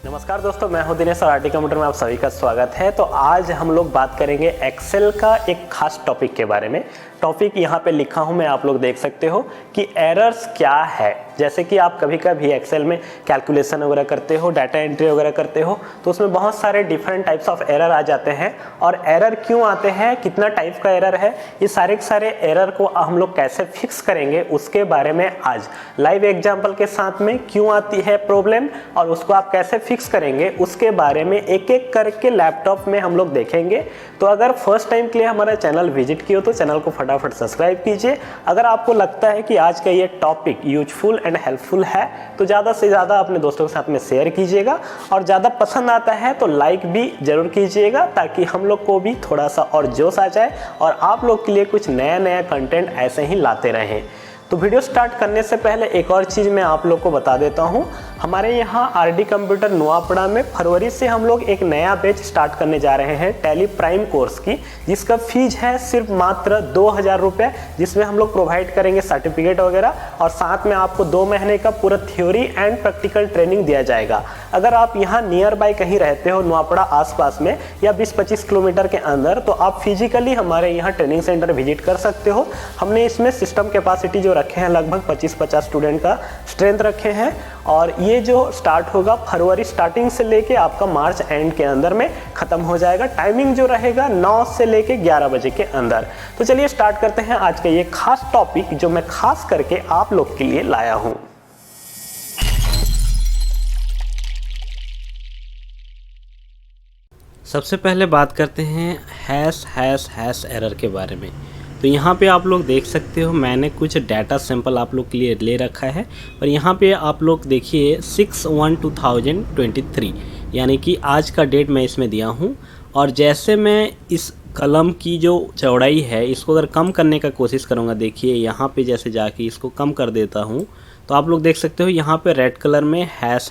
नमस्कार दोस्तों, मैं हूं दिनेश और आरटी कंप्यूटर में आप सभी का स्वागत है। तो आज हम लोग बात करेंगे एक्सेल का एक खास टॉपिक के बारे में। टॉपिक यहाँ पे लिखा हूँ मैं, आप लोग देख सकते हो कि एरर्स क्या है। जैसे कि आप कभी कभी एक्सेल में कैलकुलेशन वगैरह करते हो, डाटा एंट्री वगैरह करते हो, तो उसमें बहुत सारे डिफरेंट टाइप्स ऑफ एरर आ जाते हैं। और एरर क्यों आते हैं, कितना टाइप का एरर है, ये सारे के सारे एरर को हम लोग कैसे फिक्स करेंगे उसके बारे में आज लाइव एग्जाम्पल के साथ में क्यों आती है प्रॉब्लम और उसको आप कैसे फिक्स करेंगे उसके बारे में एक एक करके लैपटॉप में हम लोग देखेंगे। तो अगर फर्स्ट टाइम के लिए हमारा चैनल विजिट किया तो चैनल को फटाफट सब्सक्राइब कीजिए। अगर आपको लगता है कि आज का ये टॉपिक यूजफुल एंड हेल्पफुल है तो ज़्यादा से ज़्यादा अपने दोस्तों के साथ में शेयर कीजिएगा, और ज़्यादा पसंद आता है तो लाइक भी ज़रूर कीजिएगा, ताकि हम लोग को भी थोड़ा सा और जोश आ जाए और आप लोग के लिए कुछ नया नया कंटेंट ऐसे ही लाते रहें। तो वीडियो स्टार्ट करने से पहले एक और चीज़ मैं आप लोग को बता देता हूं। हमारे यहाँ आरडी कंप्यूटर नुआपड़ा में फरवरी से हम लोग एक नया बैच स्टार्ट करने जा रहे हैं टैली प्राइम कोर्स की, जिसका फीस है सिर्फ मात्र 2000 रुपये, जिसमें हम लोग प्रोवाइड करेंगे सर्टिफिकेट वगैरह और साथ में आपको 2 महीने का पूरा थ्योरी एंड प्रैक्टिकल ट्रेनिंग दिया जाएगा। अगर आप यहाँ नियर बाय कहीं रहते हो नुआपड़ा आसपास में या 20-25 किलोमीटर के अंदर, तो आप फिजिकली हमारे यहाँ ट्रेनिंग सेंटर विजिट कर सकते हो। हमने इसमें सिस्टम कैपेसिटी जो रखे हैं लगभग 25-50 स्टूडेंट का स्ट्रेंथ रखे हैं, और ये जो स्टार्ट होगा फरवरी स्टार्टिंग से लेके आपका मार्च एंड के अंदर में ख़त्म हो जाएगा। टाइमिंग जो रहेगा 9 से लेके 11 बजे के अंदर। तो चलिए स्टार्ट करते हैं आज का ये खास टॉपिक जो मैं खास करके आप लोग के लिए लाया हूँ। सबसे पहले बात करते हैं हैश एरर के बारे में। तो यहाँ पे आप लोग देख सकते हो मैंने कुछ डाटा सैंपल आप लोग के लिए ले रखा है, और यहाँ पे आप लोग देखिए 6/1/2023 यानी कि आज का डेट मैं इसमें दिया हूँ। और जैसे मैं इस कलम की जो चौड़ाई है इसको अगर कम करने का कोशिश करूँगा, देखिए यहाँ पे जैसे जाके इसको कम कर देता हूँ तो आप लोग देख सकते हो यहाँ पे रेड कलर में हैश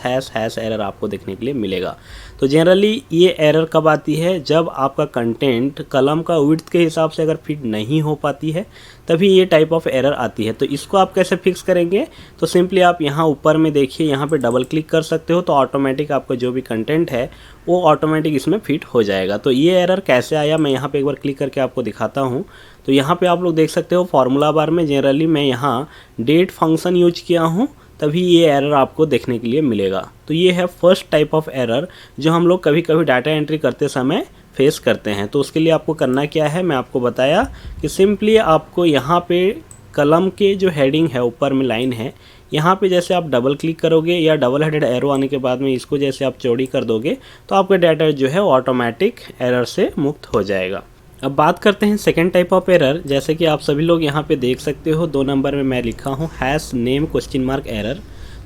एरर आपको देखने के लिए मिलेगा। तो जनरली ये एरर कब आती है, जब आपका कंटेंट कलम का विड्थ के हिसाब से अगर फिट नहीं हो पाती है तभी ये टाइप ऑफ एरर आती है। तो इसको आप कैसे फिक्स करेंगे, तो सिंपली आप यहाँ ऊपर में देखिए यहाँ पे डबल क्लिक कर सकते हो, तो ऑटोमेटिक आपका जो भी कंटेंट है वो ऑटोमेटिक इसमें फिट हो जाएगा। तो ये एरर कैसे आया मैं यहाँ पे एक बार क्लिक करके आपको दिखाता हूँ। तो यहाँ पे आप लोग देख सकते हो फॉर्मूला बार में जनरली मैं यहाँ डेट फंक्शन यूज किया हूँ, तभी ये एरर आपको देखने के लिए मिलेगा। तो ये है फर्स्ट टाइप ऑफ एरर जो हम लोग कभी कभी डाटा एंट्री करते समय फेस करते हैं। तो उसके लिए आपको करना क्या है, मैं आपको बताया कि सिंपली आपको यहाँ पे कलम के जो हेडिंग है ऊपर में लाइन है, यहाँ पे जैसे आप डबल क्लिक करोगे या डबल हेडेड एरो आने के बाद में इसको जैसे आप चौड़ी कर दोगे तो आपका डाटा जो है ऑटोमेटिक एरर से मुक्त हो जाएगा। अब बात करते हैं सेकेंड टाइप ऑफ एरर। जैसे कि आप सभी लोग यहाँ पे देख सकते हो 2 नंबर में मैं लिखा हूँ #name एरर।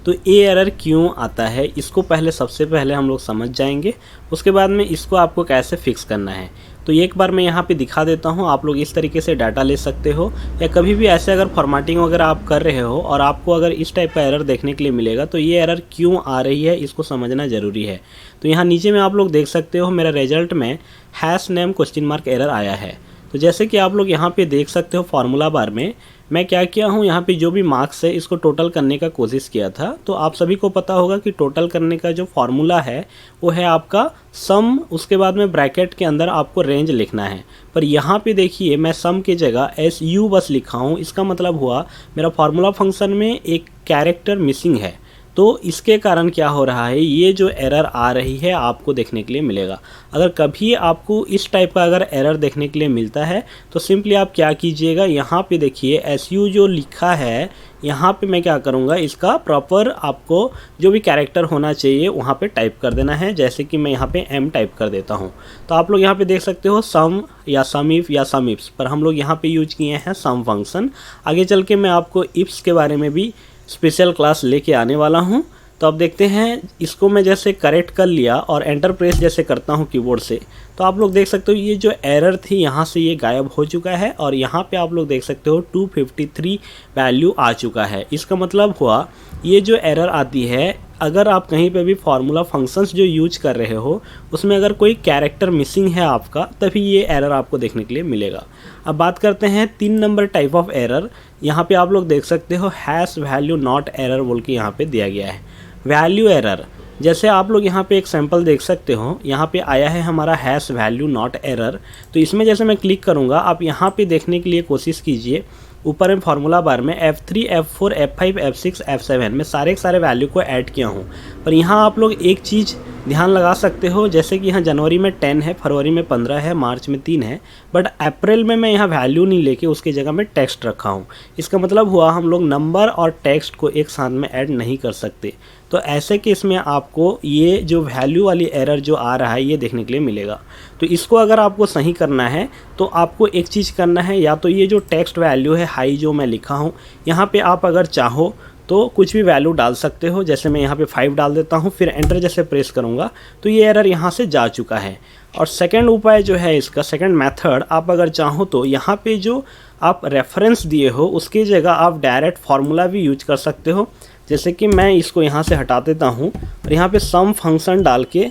तो ये एरर क्यों आता है इसको सबसे पहले हम लोग समझ जाएंगे, उसके बाद में इसको आपको कैसे फिक्स करना है। तो एक बार मैं यहाँ पे दिखा देता हूँ, आप लोग इस तरीके से डाटा ले सकते हो, या कभी भी ऐसे अगर फॉर्मेटिंग वगैरह आप कर रहे हो और आपको अगर इस टाइप का एरर देखने के लिए मिलेगा तो ये एरर क्यों आ रही है इसको समझना ज़रूरी है। तो यहाँ नीचे में आप लोग देख सकते हो मेरा रिजल्ट में #name एरर आया है। तो जैसे कि आप लोग यहाँ पे देख सकते हो फार्मूला बार में मैं क्या किया हूँ, यहाँ पे जो भी मार्क्स है इसको टोटल करने का कोशिश किया था। तो आप सभी को पता होगा कि टोटल करने का जो फार्मूला है वो है आपका सम, उसके बाद में ब्रैकेट के अंदर आपको रेंज लिखना है। पर यहाँ पे देखिए मैं सम की जगह SU बस लिखा हूँ। इसका मतलब हुआ मेरा फार्मूला फंक्शन में एक कैरेक्टर मिसिंग है। तो इसके कारण क्या हो रहा है, ये जो एरर आ रही है आपको देखने के लिए मिलेगा। अगर कभी आपको इस टाइप का अगर एरर देखने के लिए मिलता है तो सिंपली आप क्या कीजिएगा, यहाँ पे देखिए SU जो लिखा है यहाँ पे मैं क्या करूँगा, इसका प्रॉपर आपको जो भी कैरेक्टर होना चाहिए वहाँ पे टाइप कर देना है। जैसे कि मैं यहाँ पे M टाइप कर देता हूँ। तो आप लोग यहाँ पे देख सकते हो सम या सम इफ या सम इफ्स, पर हम लोग यहाँ पे यूज किए हैं सम फंक्शन। आगे चल के मैं आपको इफ्स के बारे में भी स्पेशल क्लास लेके आने वाला हूँ। तो अब देखते हैं, इसको मैं जैसे करेक्ट कर लिया और एंटर प्रेस जैसे करता हूँ कीबोर्ड से, तो आप लोग देख सकते हो ये जो एरर थी यहाँ से ये गायब हो चुका है, और यहाँ पे आप लोग देख सकते हो 253 वैल्यू आ चुका है। इसका मतलब हुआ ये जो एरर आती है, अगर आप कहीं पे भी फार्मूला फंक्शंस जो यूज कर रहे हो उसमें अगर कोई कैरेक्टर मिसिंग है आपका, तभी ये एरर आपको देखने के लिए मिलेगा। अब बात करते हैं 3 नंबर टाइप ऑफ एरर। यहाँ पे आप लोग देख सकते हो #value not error बोल के यहाँ पे दिया गया है। वैल्यू एरर जैसे आप लोग यहाँ पे एक सैंपल देख सकते हो, यहाँ पे आया है हमारा हैश वैल्यू नॉट एरर। तो इसमें जैसे मैं क्लिक करूँगा, आप यहाँ पे देखने के लिए कोशिश कीजिए, ऊपर में फार्मूला बार में F3, F4, F5, F6, F7 में सारे वैल्यू को ऐड किया हूँ। पर यहाँ आप लोग एक चीज़ ध्यान लगा सकते हो, जैसे कि यहाँ जनवरी में 10 है, फरवरी में 15 है, मार्च में 3 है, बट अप्रैल में मैं यहाँ वैल्यू नहीं लेके उसकी जगह में टेक्स्ट रखा हूँ। इसका मतलब हुआ हम लोग नंबर और टेक्स्ट को एक साथ में ऐड नहीं कर सकते। तो ऐसे केस में आपको ये जो वैल्यू वाली एरर जो आ रहा है ये देखने के लिए मिलेगा। तो इसको अगर आपको सही करना है तो आपको एक चीज़ करना है, या तो ये जो टेक्स्ट वैल्यू है हाई जो मैं लिखा हूँ, यहाँ पे आप अगर चाहो तो कुछ भी वैल्यू डाल सकते हो। जैसे मैं यहाँ पे 5 डाल देता हूँ, फिर एंटर जैसे प्रेस करूँगा तो ये एरर यहाँ से जा चुका है। और सेकंड उपाय जो है इसका, सेकंड मेथड, आप अगर चाहो तो यहाँ पे जो आप रेफरेंस दिए हो उसकी जगह आप डायरेक्ट फार्मूला भी यूज कर सकते हो। जैसे कि मैं इसको यहाँ से हटा देता हूँ और यहाँ पे सम फंक्शन डाल के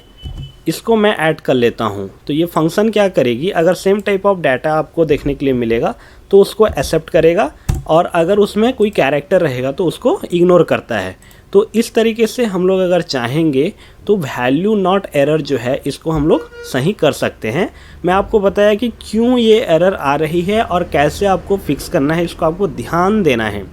इसको मैं ऐड कर लेता हूँ। तो ये फंक्शन क्या करेगी, अगर सेम टाइप ऑफ डाटा आपको देखने के लिए मिलेगा तो उसको एक्सेप्ट करेगा, और अगर उसमें कोई कैरेक्टर रहेगा तो उसको इग्नोर करता है। तो इस तरीके से हम लोग अगर चाहेंगे तो वैल्यू नॉट एरर जो है इसको हम लोग सही कर सकते हैं। मैं आपको बताया कि क्यों ये एरर आ रही है और कैसे आपको फिक्स करना है, इसको आपको ध्यान देना है।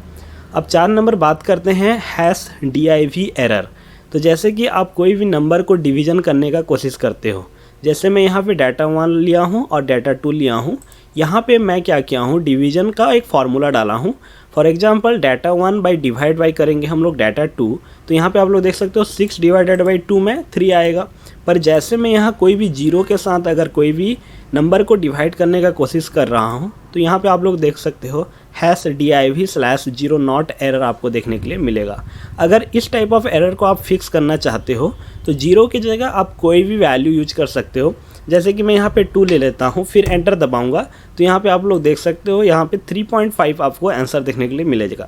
अब 4 नंबर बात करते हैं हैश div एरर। तो जैसे कि आप कोई भी नंबर को डिवीज़न करने का कोशिश करते हो, जैसे मैं यहाँ पे डाटा 1 लिया हूँ और डाटा 2 लिया हूँ, यहाँ पे मैं क्या किया हूँ, डिवीज़न का एक फार्मूला डाला हूँ। For example data 1 by divide by करेंगे हम लोग डाटा 2, तो यहाँ पे आप लोग देख सकते हो 6 डिवाइडेड बाई 2 में 3 आएगा। पर जैसे मैं यहाँ कोई भी जीरो के साथ अगर कोई भी नंबर को डिवाइड करने का कोशिश कर रहा हूँ तो यहाँ पे आप लोग देख सकते हो हैश div/0 नॉट एरर आपको देखने के लिए मिलेगा। अगर इस टाइप ऑफ एरर को आप फिक्स करना चाहते हो तो जीरो की जगह आप कोई भी वैल्यू यूज कर सकते हो। जैसे कि मैं यहाँ पे 2 ले लेता हूँ, फिर एंटर दबाऊंगा तो यहाँ पे आप लोग देख सकते हो यहाँ पे 3.5 आपको आंसर देखने के लिए मिलेगा।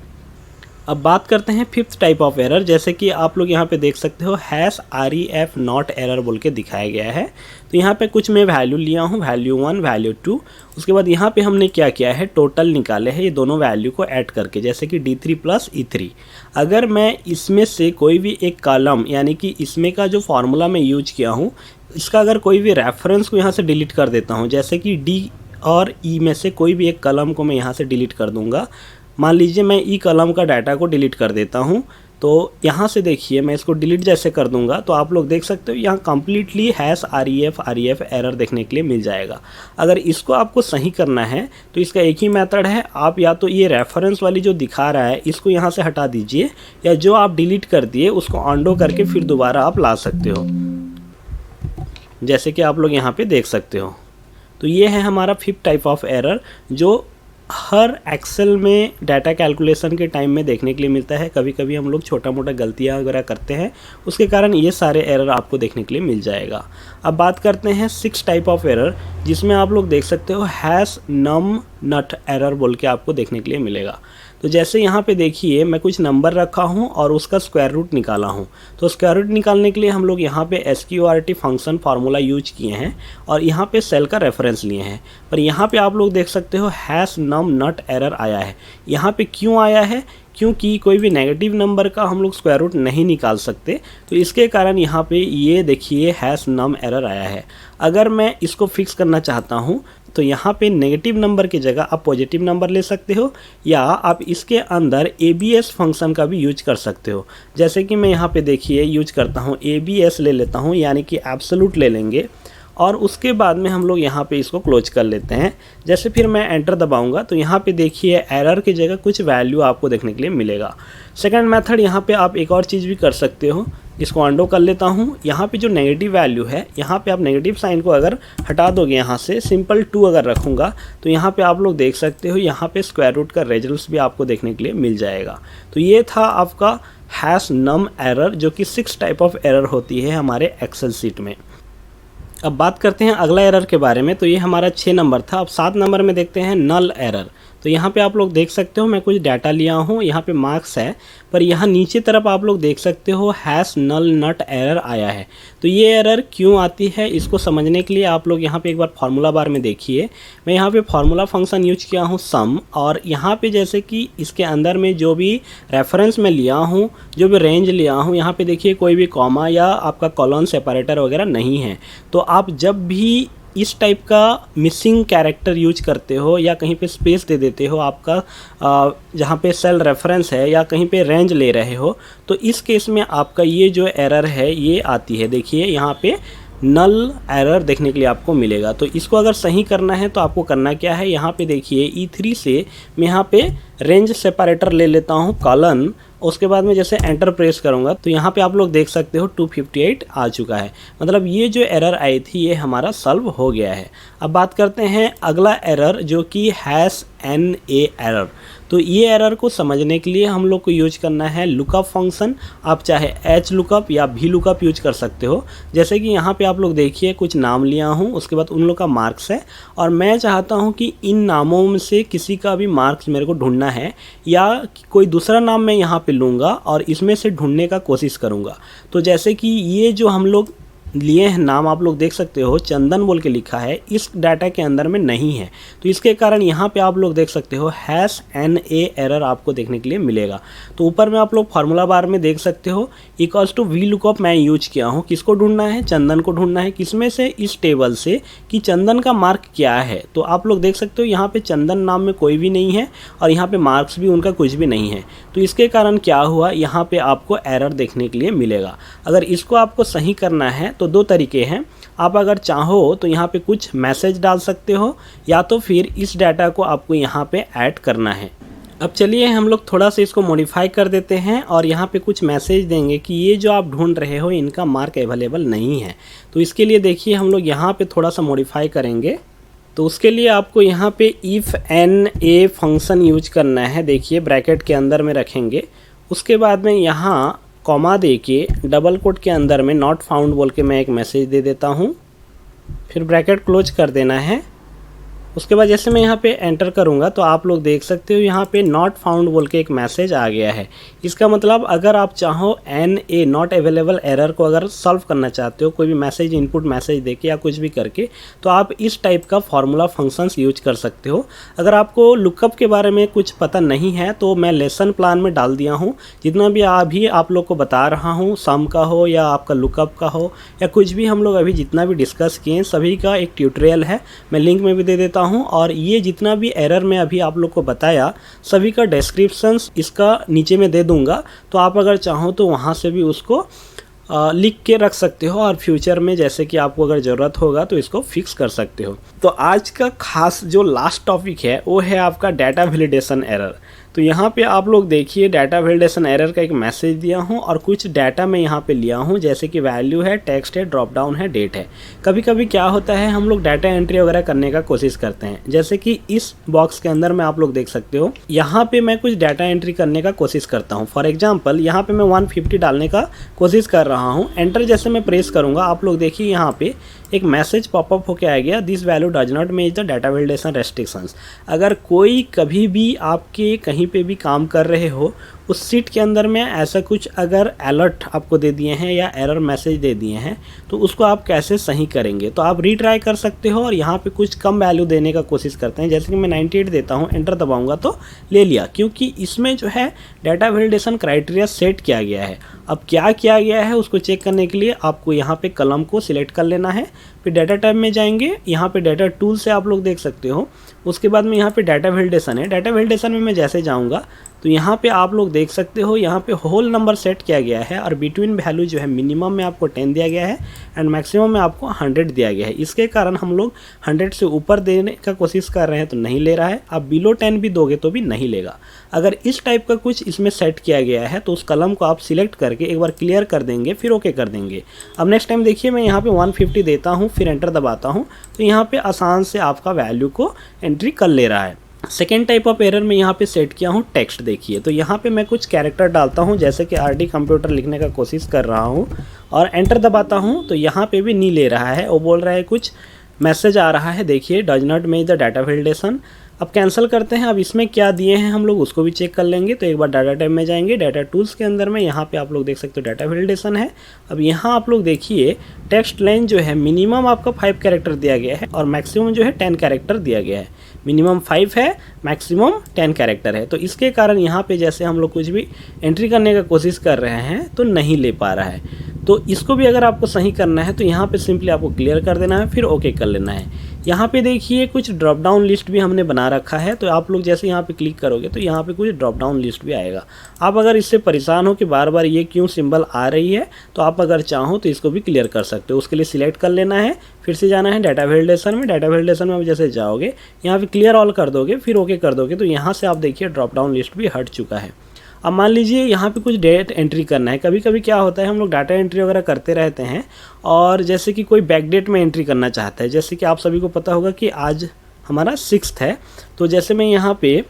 अब बात करते हैं 5th टाइप ऑफ एरर। जैसे कि आप लोग यहाँ पे देख सकते हो हैश ref नॉट एरर बोल के दिखाया गया है। तो यहाँ पे कुछ मैं वैल्यू लिया हूँ, वैल्यू 1, वैल्यू 2। उसके बाद यहाँ पे हमने क्या किया है, टोटल निकाले हैं ये दोनों वैल्यू को ऐड करके, जैसे कि D3 प्लस E3। अगर मैं इसमें से कोई भी एक कॉलम, यानी कि इसमें का जो फार्मूला मैं यूज किया हूँ, इसका अगर कोई भी रेफरेंस को यहाँ से डिलीट कर देता हूँ, जैसे कि D और E में से कोई भी एक कॉलम को मैं यहाँ से डिलीट कर दूँगा। मान लीजिए मैं ई कॉलम का डाटा को डिलीट कर देता हूँ, तो यहाँ से देखिए मैं इसको डिलीट जैसे कर दूंगा तो आप लोग देख सकते हो यहाँ कम्प्लीटली हैश ref एरर देखने के लिए मिल जाएगा। अगर इसको आपको सही करना है तो इसका एक ही मेथड है, आप या तो ये रेफरेंस वाली जो दिखा रहा है इसको यहाँ से हटा दीजिए, या जो आप डिलीट कर दिए उसको अंडो करके फिर दोबारा आप ला सकते हो, जैसे कि आप लोग यहाँ पे देख सकते हो। तो ये है हमारा 5th टाइप ऑफ एरर जो हर एक्सेल में डाटा कैलकुलेशन के टाइम में देखने के लिए मिलता है। कभी कभी हम लोग छोटा मोटा गलतियाँ वगैरह करते हैं, उसके कारण ये सारे एरर आपको देखने के लिए मिल जाएगा। अब बात करते हैं 6th टाइप ऑफ एरर, जिसमें आप लोग देख सकते हो हैश नम नट एरर बोल के आपको देखने के लिए मिलेगा। तो जैसे यहाँ पे देखिए मैं कुछ नंबर रखा हूँ और उसका स्क्वायर रूट निकाला हूँ, तो स्क्वायर रूट निकालने के लिए हम लोग यहाँ पे SQRT फंक्शन फार्मूला यूज किए हैं और यहाँ पे सेल का रेफरेंस लिए हैं। पर यहाँ पे आप लोग देख सकते हो हैश नम नट एरर आया है। यहाँ पे क्यों आया है, क्योंकि कोई भी नेगेटिव नंबर का हम लोग स्क्वायर रूट नहीं निकाल सकते, तो इसके कारण यहाँ पे ये देखिए हैश नम एरर आया है। अगर मैं इसको फिक्स करना चाहता हूँ तो यहाँ पे नेगेटिव नंबर की जगह आप पॉजिटिव नंबर ले सकते हो, या आप इसके अंदर ABS फंक्शन का भी यूज कर सकते हो। जैसे कि मैं यहाँ पे देखिए यूज करता हूँ, ABS ले लेता हूँ, यानी कि एब्सोल्यूट ले लेंगे, और उसके बाद में हम लोग यहाँ पे इसको क्लोज कर लेते हैं। जैसे फिर मैं एंटर दबाऊंगा तो यहाँ पे देखिए एरर की जगह कुछ वैल्यू आपको देखने के लिए मिलेगा। सेकंड मेथड, यहाँ पे आप एक और चीज़ भी कर सकते हो, इसको अंडो कर लेता हूँ। यहाँ पे जो नेगेटिव वैल्यू है, यहाँ पे आप नेगेटिव साइन को अगर हटा दोगे, यहाँ से सिंपल 2 अगर रखूँगा तो यहाँ पे आप लोग देख सकते हो यहाँ पे स्क्वायर रूट का रिजल्ट भी आपको देखने के लिए मिल जाएगा। तो ये था आपका हैश नम एरर, जो कि 6 टाइप ऑफ एरर होती है हमारे एक्सेल सीट में। अब बात करते हैं अगला एरर के बारे में। तो ये हमारा 6 नंबर था। अब 7 नंबर में देखते हैं नल एरर। तो यहाँ पे आप लोग देख सकते हो मैं कुछ डाटा लिया हूँ, यहाँ पे मार्क्स है, पर यहाँ नीचे तरफ आप लोग देख सकते हो हैश नल नट एरर आया है। तो ये एरर क्यों आती है इसको समझने के लिए आप लोग यहाँ पे एक बार फार्मूला बार में देखिए। मैं यहाँ पे फार्मूला फंक्शन यूज किया हूँ सम, और यहाँ पे जैसे कि इसके अंदर में जो भी रेफरेंस में लिया हूँ, जो भी रेंज लिया हूँ, यहाँ पे देखिए कोई भी कॉमा या आपका कॉलन सेपरेटर वगैरह नहीं है। तो आप जब भी इस टाइप का मिसिंग कैरेक्टर यूज करते हो या कहीं पे स्पेस दे देते हो आपका जहाँ पे सेल रेफरेंस है या कहीं पे रेंज ले रहे हो, तो इस केस में आपका ये जो एरर है ये आती है। देखिए यहाँ पे नल एरर देखने के लिए आपको मिलेगा। तो इसको अगर सही करना है तो आपको करना क्या है, यहाँ पे देखिए E3 से मैं यहाँ पे रेंज सेपरेटर ले लेता हूँ कॉलन, उसके बाद में जैसे एंटर प्रेस करूँगा तो यहाँ पे आप लोग देख सकते हो 258 आ चुका है। मतलब ये जो एरर आई थी ये हमारा सॉल्व हो गया है। अब बात करते हैं अगला एरर जो कि हैश NA एरर। तो ये एरर को समझने के लिए हम लोग को यूज करना है लुकअप फंक्शन। आप चाहे H लुकअप या V लुकअप यूज कर सकते हो। जैसे कि यहाँ पे आप लोग देखिए कुछ नाम लिया हूँ, उसके बाद उन लोग का मार्क्स है, और मैं चाहता हूँ कि इन नामों में से किसी का भी मार्क्स मेरे को ढूंढना है, या कोई दूसरा नाम मैं यहाँ पे लूँगा और इसमें से ढूंढने का कोशिश करूँगा। तो जैसे कि ये जो हम लोग लिए हैं नाम आप लोग देख सकते हो चंदन बोल के लिखा है, इस डाटा के अंदर में नहीं है। तो इसके कारण यहाँ पे आप लोग देख सकते हो हैश NA एरर आपको देखने के लिए मिलेगा। तो ऊपर में आप लोग फार्मूला बार में देख सकते हो इक्वल्स टू V लुकअप मैं यूज किया हूँ। किसको ढूंढना है, चंदन को ढूंढना है। किसमें से, इस टेबल से कि चंदन का मार्क क्या है। तो आप लोग देख सकते हो यहाँ पे चंदन नाम में कोई भी नहीं है और यहाँ पे मार्क्स भी उनका कुछ भी नहीं है। तो इसके कारण क्या हुआ, यहाँ पे आपको एरर देखने के लिए मिलेगा। अगर इसको आपको सही करना है तो दो तरीके हैं। आप अगर चाहो तो यहाँ पे कुछ मैसेज डाल सकते हो, या तो फिर इस डाटा को आपको यहाँ पे ऐड करना है। अब चलिए हम लोग थोड़ा सा इसको मॉडिफाई कर देते हैं और यहाँ पे कुछ मैसेज देंगे कि ये जो आप ढूंढ रहे हो इनका मार्क अवेलेबल नहीं है। तो इसके लिए देखिए हम लोग यहाँ पे थोड़ा सा मॉडिफाई करेंगे। तो उसके लिए आपको यहाँ पे इफ़ NA फंक्शन यूज करना है। देखिए ब्रैकेट के अंदर में रखेंगे, उसके बाद में यहाँ कॉमा दे के डबल कोट के अंदर में नॉट फाउंड बोल के मैं एक मैसेज दे देता हूँ, फिर ब्रैकेट क्लोज कर देना है। उसके बाद जैसे मैं यहाँ पे एंटर करूँगा तो आप लोग देख सकते हो यहाँ पे नॉट फाउंड बोल के एक मैसेज आ गया है। इसका मतलब अगर आप चाहो NA नॉट अवेलेबल एरर को अगर सॉल्व करना चाहते हो, कोई भी मैसेज इनपुट मैसेज देके या कुछ भी करके, तो आप इस टाइप का फार्मूला फंक्शंस यूज कर सकते हो। अगर आपको लुकअप के बारे में कुछ पता नहीं है तो मैं लेसन प्लान में डाल दिया हूँ। जितना भी अभी आप लोग को बता रहा हूँ, सम का हो या आपका लुकअप का हो या कुछ भी हम लोग अभी जितना भी डिस्कस किए सभी का एक ट्यूटोरियल है, मैं लिंक में भी दे देता हूँ। और ये जितना भी एरर मैं अभी आप लोग को बताया सभी का डिस्क्रिप्शंस इसका नीचे में दे दूंगा। तो आप अगर चाहो तो वहाँ से भी उसको लिख के रख सकते हो और फ्यूचर में जैसे कि आपको अगर ज़रूरत होगा तो इसको फिक्स कर सकते हो। तो आज का खास जो लास्ट टॉपिक है वो है आपका डाटा वैलिडेशन एरर। तो यहाँ पे आप लोग देखिए डाटा वैलिडेशन एरर का एक मैसेज दिया हूँ और कुछ डाटा मैं यहाँ पे लिया हूँ, जैसे कि वैल्यू है, टेक्स्ट है, ड्रॉप डाउन है, डेट है। कभी कभी क्या होता है हम लोग डाटा एंट्री वगैरह करने का कोशिश करते हैं, जैसे कि इस बॉक्स के अंदर में आप लोग देख सकते हो यहाँ पे मैं कुछ डाटा एंट्री करने का कोशिश करता हूँ। फॉर एग्जाम्पल यहाँ पे मैं 150 डालने का कोशिश कर रहा हूँ। एंटर जैसे मैं प्रेस करूँगा आप लोग देखिए यहाँ पे एक मैसेज पॉपअप होके आ गया, this value does not match the data validation restrictions. अगर कोई कभी भी आपके कहीं पे भी काम कर रहे हो उस सीट के अंदर में ऐसा कुछ अगर अलर्ट आपको दे दिए हैं या एरर मैसेज दे दिए हैं तो उसको आप कैसे सही करेंगे। तो आप रीट्राई कर सकते हो और यहाँ पे कुछ कम वैल्यू देने का कोशिश करते हैं, जैसे कि मैं 98 देता हूँ, एंटर दबाऊंगा तो ले लिया, क्योंकि इसमें जो है डाटा वैलिडेशन क्राइटेरिया सेट किया गया है। अब क्या किया गया है उसको चेक करने के लिए आपको यहाँ पे कलम को सिलेक्ट कर लेना है, फिर डाटा टाइप में जाएंगे, यहाँ पे डाटा टूल से आप लोग देख सकते हो। उसके बाद में यहाँ पे डाटा वैलिडेशन है, डाटा वैलिडेशन में मैं जैसे जाऊँगा तो यहाँ पे आप लोग देख सकते हो यहाँ पे होल नंबर सेट किया गया है और बिटवीन वैल्यू जो है मिनिमम में आपको 10 दिया गया है एंड मैक्सिमम में आपको 100 दिया गया है। इसके कारण हम लोग 100 से ऊपर देने का कोशिश कर रहे हैं तो नहीं ले रहा है, आप बिलो 10 भी दोगे तो भी नहीं लेगा। अगर इस टाइप का कुछ इसमें सेट किया गया है तो उस कलम को आप सिलेक्ट करके एक बार क्लियर कर देंगे, फिर ओके कर देंगे। अब नेक्स्ट टाइम देखिए मैं यहाँ पे 150 देता हूँ, फिर एंटर दबाता हूँ तो यहाँ पे आसान से आपका वैल्यू को एंट्री कर ले रहा है। सेकेंड टाइप ऑफ एरर में यहाँ पे सेट किया हूँ टेक्स्ट। देखिए तो यहाँ पे मैं कुछ कैरेक्टर डालता हूँ, जैसे कि RD कंप्यूटर लिखने का कोशिश कर रहा हूँ और एंटर दबाता हूँ तो यहाँ पे भी नहीं ले रहा है, वो बोल रहा है कुछ मैसेज आ रहा है, देखिए does not match the data validation. अब कैंसिल करते हैं। अब इसमें क्या दिए हैं हम लोग उसको भी चेक कर लेंगे। तो एक बार डाटा टैब में जाएंगे, डाटा टूल्स के अंदर में यहाँ पे आप लोग देख सकते हो डाटा वैलिडेशन है। अब यहाँ आप लोग देखिए टेक्स्ट लेंथ जो है मिनिमम आपका 5 कैरेक्टर दिया गया है और मैक्सिमम जो है 10 कैरेक्टर दिया गया है। मिनिमम 5 है, मैक्सिमम 10 कैरेक्टर है। तो इसके कारण यहाँ पे जैसे हम लोग कुछ भी एंट्री करने का कोशिश कर रहे हैं तो नहीं ले पा रहा है। तो इसको भी अगर आपको सही करना है तो यहाँ पे सिंपली आपको क्लियर कर देना है, फिर ओके कर लेना है। यहाँ पे देखिए कुछ ड्रॉप डाउन लिस्ट भी हमने बना रखा है। तो आप लोग जैसे यहाँ पे क्लिक करोगे तो यहाँ पे कुछ ड्रॉप डाउन लिस्ट भी आएगा। आप अगर इससे परेशान हो कि बार बार ये क्यों सिंबल आ रही है तो आप अगर चाहो तो इसको भी क्लियर कर सकते हो। उसके लिए सिलेक्ट कर लेना है, फिर से जाना है डाटा वैलिडेशन में। डाटा वैलिडेशन में आप जैसे जाओगे यहाँ पे क्लियर ऑल कर दोगे, फिर ओके कर दोगे तो यहाँ से आप देखिए ड्रॉप डाउन लिस्ट भी हट चुका है। अब मान लीजिए यहाँ पे कुछ डेट एंट्री करना है। कभी कभी क्या होता है हम लोग डाटा एंट्री वगैरह करते रहते हैं और जैसे कि कोई बैक डेट में एंट्री करना चाहता है। जैसे कि आप सभी को पता होगा कि आज हमारा 6 है। तो जैसे मैं यहाँ पे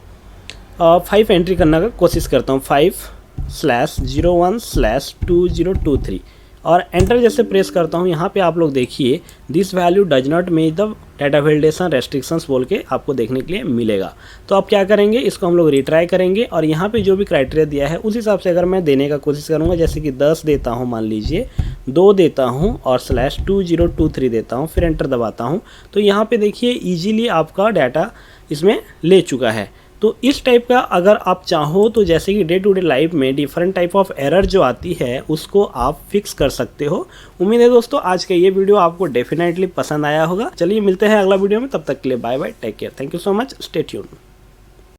5 एंट्री करने का कोशिश करता हूँ, 5/01/2023 और एंटर जैसे प्रेस करता हूँ। यहाँ पे आप लोग देखिए this value does not match the data validation restrictions बोल के आपको देखने के लिए मिलेगा। तो आप क्या करेंगे, इसको हम लोग रिट्राई करेंगे और यहाँ पे जो भी क्राइटेरिया दिया है उस हिसाब से अगर मैं देने का कोशिश करूँगा, जैसे कि 10 देता हूँ, मान लीजिए 2 देता हूँ और /2023 देता हूँ, फिर एंटर दबाता हूँ तो यहाँ पे देखिए ईजिली आपका डाटा इसमें ले चुका है। तो इस टाइप का अगर आप चाहो तो जैसे कि डे टू डे लाइफ में डिफरेंट टाइप ऑफ एरर जो आती है उसको आप फिक्स कर सकते हो। उम्मीद है दोस्तों आज का ये वीडियो आपको डेफिनेटली पसंद आया होगा। चलिए मिलते हैं अगला वीडियो में, तब तक के लिए bye bye, take care, thank you so much, stay tuned.